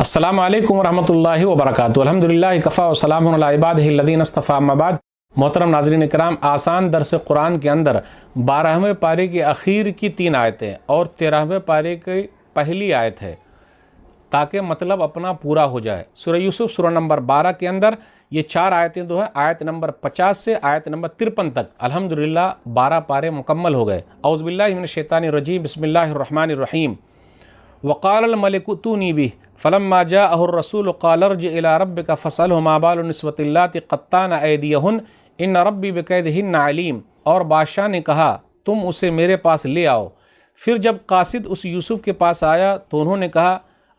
السلام علیکم ورحمۃ اللہ وبرکاتہ۔ الحمدللہ کفا وسلام علی عبادہ الذین اصطفیٰ، اما بعد۔ محترم ناظرین کرام، آسان درس قرآن کے اندر 12ویں پارے کی اخیر کی 3 آیتیں اور 13ویں پارے کی پہلی آیت ہے تاکہ مطلب اپنا پورا ہو جائے۔ سورہ یوسف سورہ نمبر 12 کے اندر یہ 4 آیتیں جو ہے آیت نمبر 50 سے آیت نمبر 53 تک الحمدللہ 12 پارے مکمل ہو گئے۔ اعوذ باللہ من الشیطان الرجیم، بسم اللہ الرحمن الرحیم۔ وقال الملك ائتوني به فلما جاءه الرسول قال ارجع الى ربك فاسأله ما بال النسوة اللاتي قطعن أيديهن ان ربي بكيدهن عليم۔ اور بادشاہ نے کہا تم اسے میرے پاس لے آؤ۔ پھر جب قاصد اس یوسف کے پاس آیا تو انہوں نے کہا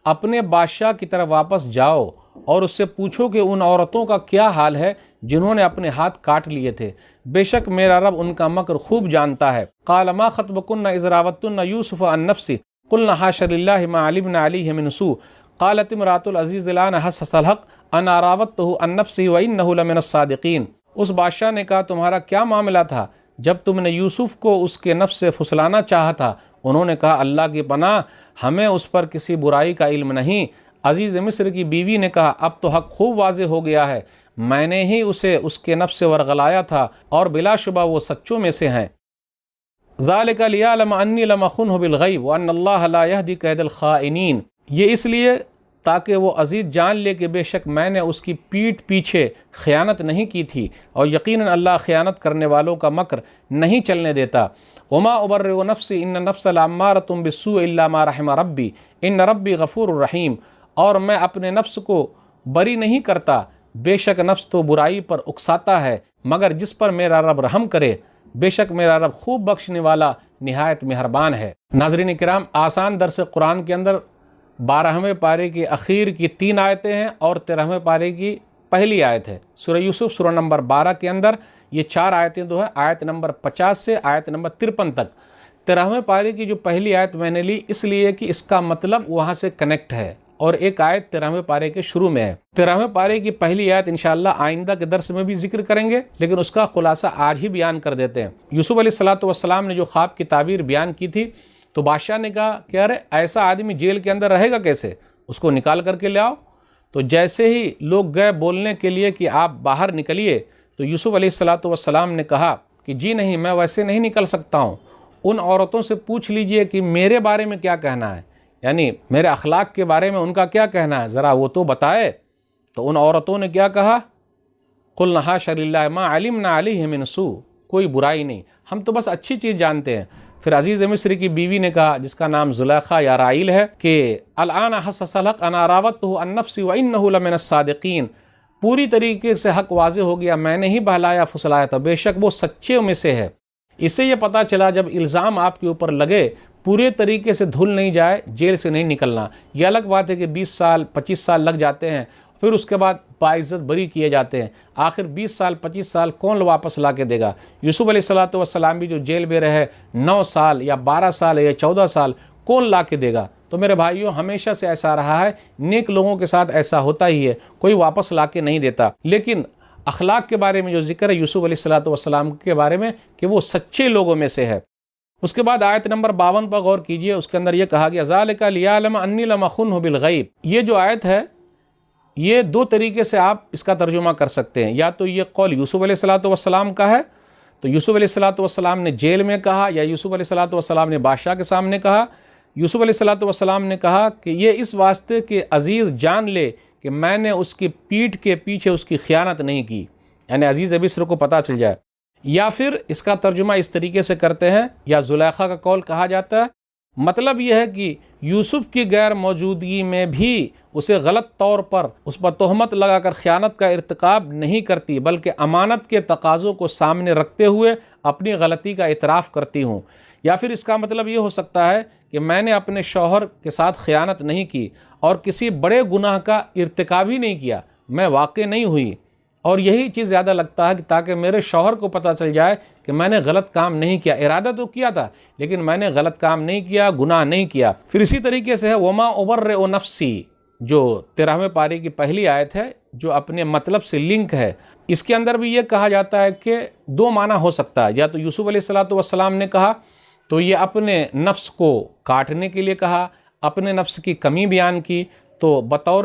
اپنے بادشاہ کی طرف واپس جاؤ اور اس سے پوچھو کہ ان عورتوں کا کیا حال ہے جنہوں نے اپنے ہاتھ کاٹ لیے تھے، بے شک میرا رب ان کا مکر خوب جانتا ہے۔ قال ما خطبكن اذ راوتن يوسف عن نفسه قلنا حاش لله ما علمنا عليه من سوء قالت امرأة العزيز الآن حسس الحق انا راودته عن نفسه وانه لمن الصادقين۔ اس بادشاہ نے کہا تمہارا کیا معاملہ تھا جب تم نے یوسف کو اس کے نفس سے پھسلانا چاہا تھا؟ انہوں نے کہا اللہ کی پناہ، ہمیں اس پر کسی برائی کا علم نہیں۔ عزیز مصر کی بیوی نے کہا اب تو حق خوب واضح ہو گیا ہے، میں نے ہی اسے اس کے نفس سے ورغلایا تھا اور بلا شبہ وہ سچوں میں سے ہیں۔ ذالک لیعلم انی لم اخنہ بالغیب وان اللہ لا یہدی کید الخائنین۔ یہ اس لیے تاکہ وہ عزیز جان لے کہ بے شک میں نے اس کی پیٹھ پیچھے خیانت نہیں کی تھی اور یقیناً اللہ خیانت کرنے والوں کا مکر نہیں چلنے دیتا۔ وما ابرئ نفسی ان النفس لامارۃ بالسوء الا ما رحم ربی ان ربی غفور الرحیم۔ اور میں اپنے نفس کو بری نہیں کرتا، بے شک نفس تو برائی پر اکساتا ہے مگر جس پر میرا رب رحم کرے، بے شک میرا رب خوب بخشنے والا نہایت مہربان ہے۔ ناظرین کرام، آسان درس قرآن کے اندر 12ویں پارے کی اخیر کی 3 آیتیں ہیں اور 13ویں پارے کی پہلی آیت ہے۔ سورہ یوسف سورہ نمبر 12 کے اندر یہ 4 آیتیں جو ہے آیت نمبر 50 سے آیت نمبر 53 تک۔ 13ویں پارے کی جو پہلی آیت میں نے لی اس لیے کہ اس کا مطلب وہاں سے کنیکٹ ہے اور ایک آیت 13ویں پارے کے شروع میں ہے۔ 13ویں پارے کی پہلی آیت انشاءاللہ آئندہ کے درس میں بھی ذکر کریں گے، لیکن اس کا خلاصہ آج ہی بیان کر دیتے ہیں۔ یوسف علیہ السلام نے جو خواب کی تعبیر بیان کی تھی تو بادشاہ نے کہا کہ ارے ایسا آدمی جیل کے اندر رہے گا کیسے، اس کو نکال کر کے لے آؤ۔ تو جیسے ہی لوگ گئے بولنے کے لیے کہ آپ باہر نکلیے تو یوسف علیہ السلام نے کہا کہ جی نہیں، میں ویسے نہیں نکل سکتا ہوں، ان عورتوں سے پوچھ لیجئے کہ میرے بارے میں کیا کہنا ہے، یعنی میرے اخلاق کے بارے میں ان کا کیا کہنا ہے، ذرا وہ تو بتائے۔ تو ان عورتوں نے کیا کہا، قلنا حاش للہ ما علمنا علیہ من سوء، کوئی برائی نہیں، ہم تو بس اچھی چیز جانتے ہیں۔ پھر عزیز مصر کی بیوی نے کہا جس کا نام زلیخا یا رائل ہے کہ الآن حسس الحق انا راودته عن نفسی وانه لمن الصادقین، پوری طریقے سے حق واضح ہو گیا، میں نے ہی بہلایا پھسلایا تھا، بے شک وہ سچے میں سے ہے۔ اس سے یہ پتہ چلا جب الزام آپ کے اوپر لگے پورے طریقے سے دھل نہیں جائے، جیل سے نہیں نکلنا۔ یہ الگ بات ہے کہ 20 سال 25 سال لگ جاتے ہیں، پھر اس کے بعد باعزت بری کیے جاتے ہیں، آخر 20 سال 25 سال کون واپس لا کے دے گا؟ یوسف علیہ السلام بھی جو جیل میں رہے 9 سال یا 12 سال یا 14 سال، کون لا کے دے گا؟ تو میرے بھائیوں، ہمیشہ سے ایسا رہا ہے، نیک لوگوں کے ساتھ ایسا ہوتا ہی ہے، کوئی واپس لا کے نہیں دیتا۔ لیکن اخلاق کے بارے میں جو ذکر ہے یوسف علیہ السلام کے بارے میں کہ وہ سچے لوگوں میں سے ہے۔ اس کے بعد آیت نمبر 52 پر غور کیجئے، اس کے اندر یہ کہا گیا ذالک لیعلم انی لم اخنہ بالغیب۔ یہ جو آیت ہے یہ 2 طریقے سے آپ اس کا ترجمہ کر سکتے ہیں، یا تو یہ قول یوسف علیہ السلام کا ہے تو یوسف علیہ السلام نے جیل میں کہا، یا یوسف علیہ السلام نے بادشاہ کے سامنے کہا۔ یوسف علیہ السلام نے کہا کہ یہ اس واسطے کہ عزیز جان لے کہ میں نے اس کی پیٹھ کے پیچھے اس کی خیانت نہیں کی، یعنی عزیز مصر کو پتہ چل جائے۔ یا پھر اس کا ترجمہ اس طریقے سے کرتے ہیں، یا زلیخا کا قول کہا جاتا ہے، مطلب یہ ہے کہ یوسف کی غیر موجودگی میں بھی اسے غلط طور پر اس پر تہمت لگا کر خیانت کا ارتکاب نہیں کرتی، بلکہ امانت کے تقاضوں کو سامنے رکھتے ہوئے اپنی غلطی کا اعتراف کرتی ہوں۔ یا پھر اس کا مطلب یہ ہو سکتا ہے کہ میں نے اپنے شوہر کے ساتھ خیانت نہیں کی اور کسی بڑے گناہ کا ارتکاب ہی نہیں کیا، میں واقع نہیں ہوئی، اور یہی چیز زیادہ لگتا ہے کہ تاکہ میرے شوہر کو پتہ چل جائے کہ میں نے غلط کام نہیں کیا، ارادہ تو کیا تھا لیکن میں نے غلط کام نہیں کیا، گناہ نہیں کیا۔ پھر اسی طریقے سے ہے وما ابرئ نفسی، جو 13ویں پارے کی پہلی آیت ہے جو اپنے مطلب سے لنک ہے۔ اس کے اندر بھی یہ کہا جاتا ہے کہ 2 معنی ہو سکتا ہے، یا تو یوسف علیہ السلام نے کہا تو یہ اپنے نفس کو کاٹنے کے لیے کہا، اپنے نفس کی کمی بیان کی، تو بطور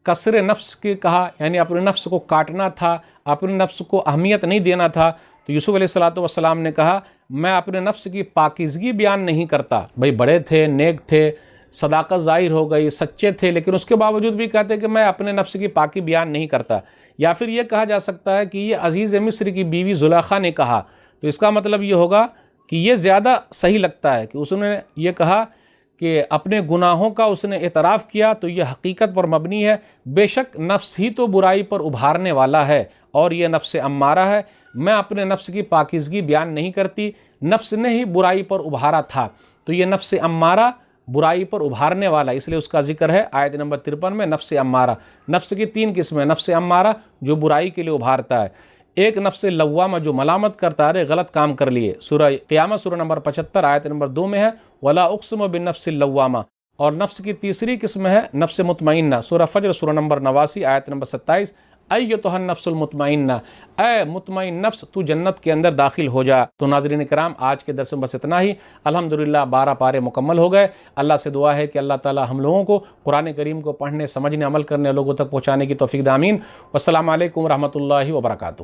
کسر نفس کے کہا، یعنی اپنے نفس کو کاٹنا تھا، اپنے نفس کو اہمیت نہیں دینا تھا. تو یوسف علیہ السلام نے کہا میں اپنے نفس کی پاکیزگی بیان نہیں کرتا. بھئی بڑے تھے، نیک تھے، صداقت ظاہر ہو گئی، سچے تھے، لیکن اس کے باوجود بھی کہتے کہ میں اپنے نفس کی پاکی بیان نہیں کرتا. یا پھر یہ کہا جا سکتا ہے کہ یہ عزیز مصر کی بیوی زلیخا نے کہا. تو اس کا مطلب یہ ہوگا کہ یہ زیادہ صحیح لگتا ہے کہ اس نے یہ کہا کہ اپنے گناہوں کا اس نے اعتراف کیا، تو یہ حقیقت پر مبنی ہے. بے شک نفس ہی تو برائی پر ابھارنے والا ہے اور یہ نفس امارہ ہے. میں اپنے نفس کی پاکیزگی بیان نہیں کرتی، نفس نے ہی برائی پر ابھارا تھا. تو یہ نفس امارہ برائی پر ابھارنے والا، اس لیے اس کا ذکر ہے آیت نمبر 53 میں نفس امارہ. نفس کی 3 قسمیں: نفس امارہ جو برائی کے لیے ابھارتا ہے، ایک نفس لوامہ جو ملامت کرتا ہے غلط کام کر لیے. سورہ قیامت سورہ نمبر 75 آیت نمبر 2 میں ہے وَلَا أُقْسِمُ بِالنَّفْسِ اللَّوَّامَةِ. اور نفس کی تیسری قسم ہے نفس مطمئنہ. سورہ فجر سورہ نمبر 89 آیت نمبر 27 ایتھا النفس المطمئنہ، اے مطمئن نفس تو جنت کے اندر داخل ہو جا. تو ناظرین کرام آج کے درس میں بس اتنا ہی. الحمدللہ 12 پارے مکمل ہو گئے. اللہ سے دعا ہے کہ اللہ تعالی ہم لوگوں کو قرآن کریم کو پڑھنے، سمجھنے، عمل کرنے، لوگوں تک پہنچانے کی توفیق دے. آمین. والسلام علیکم ورحمۃ اللہ وبرکاتہ.